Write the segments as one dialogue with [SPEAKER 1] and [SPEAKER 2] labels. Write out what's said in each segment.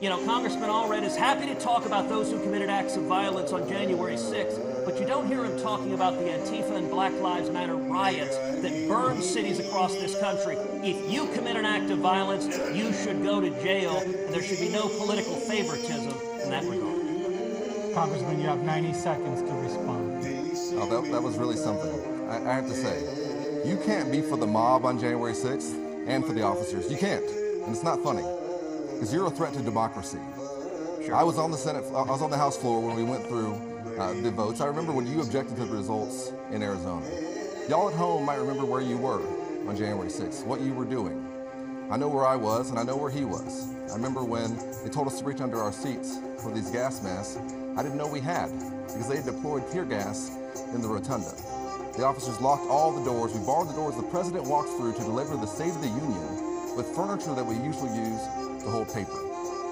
[SPEAKER 1] You know, Congressman Allred is happy to talk about those who committed acts of violence on January 6th, but you don't hear him talking about the Antifa and Black Lives Matter riots that burned cities across this country. If you commit an act of violence, you should go to jail, and there should be no political favoritism in that regard.
[SPEAKER 2] Congressman, you have 90 seconds to respond.
[SPEAKER 3] Oh, that was really something. I have to say, you can't be for the mob on January 6th and for the officers. You can't, and it's not funny. Because you're a threat to democracy. Sure. I was on the House floor when we went through the votes. I remember when you objected to the results in Arizona. Y'all at home might remember where you were on January 6th, what you were doing. I know where I was, and I know where he was. I remember when they told us to reach under our seats for these gas masks. I didn't know we had, because they had deployed tear gas in the rotunda. The officers locked all the doors. We barred the doors the president walked through to deliver the State of the Union with furniture that we usually use to hold paper.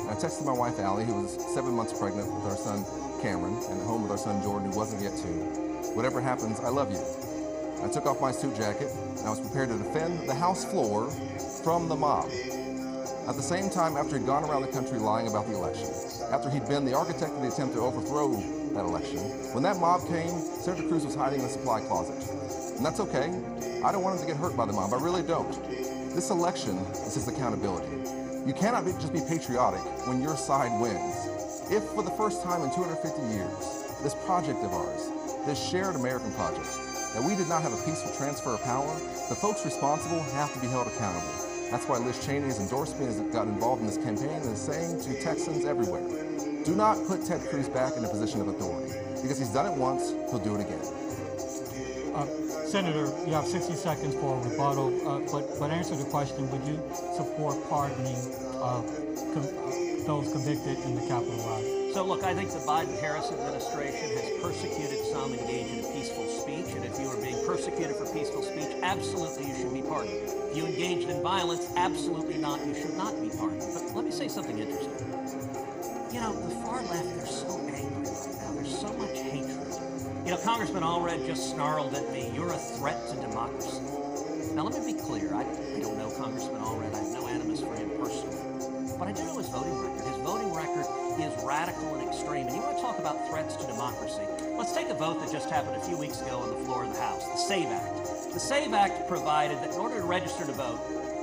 [SPEAKER 3] And I texted my wife, Allie, who was 7 months pregnant with our son, Cameron, and at home with our son, Jordan, who wasn't yet 2. Whatever happens, I love you. I took off my suit jacket, and I was prepared to defend the House floor from the mob. At the same time, after he'd gone around the country lying about the election, after he'd been the architect of the attempt to overthrow that election, when that mob came, Senator Cruz was hiding in a supply closet. And that's okay. I don't want him to get hurt by the mob. I really don't. This election is his accountability. You cannot just be patriotic when your side wins. If for the first time in 250 years, this project of ours, this shared American project, that we did not have a peaceful transfer of power, the folks responsible have to be held accountable. That's why Liz Cheney has endorsed me, has got involved in this campaign, and is saying to Texans everywhere, do not put Ted Cruz back in a position of authority, because he's done it once, he'll do it again.
[SPEAKER 2] Senator, you have 60 seconds for a rebuttal, but answer the question, would you support pardoning those convicted in the Capitol riot?
[SPEAKER 1] So look, I think the Biden-Harris administration has persecuted some engaged in peaceful speech, and if you are being persecuted for peaceful speech, absolutely you should be pardoned. If you engaged in violence, absolutely not, you should not be pardoned. But let me say something interesting. You know, the far left, they're so angry right now. There's so much hatred. You know, Congressman Allred just snarled at me, you're a threat to democracy. Now, let me be clear. I don't know Congressman Allred. I have no animus for him personally. But I do know his voting record. His voting record is radical and extreme. And you want to talk about threats to democracy? Let's take a vote that just happened a few weeks ago on the floor of the House, the SAVE Act. The SAVE Act provided that in order to register to vote,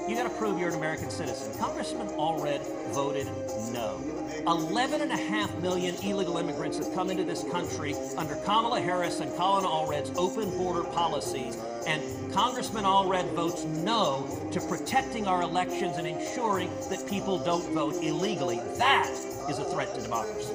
[SPEAKER 1] you got to prove you're an American citizen. Congressman Allred voted no. 11.5 million illegal immigrants have come into this country under Kamala Harris and Colin Allred's open border policies, and Congressman Allred votes no to protecting our elections and ensuring that people don't vote illegally. That is a threat to democracy.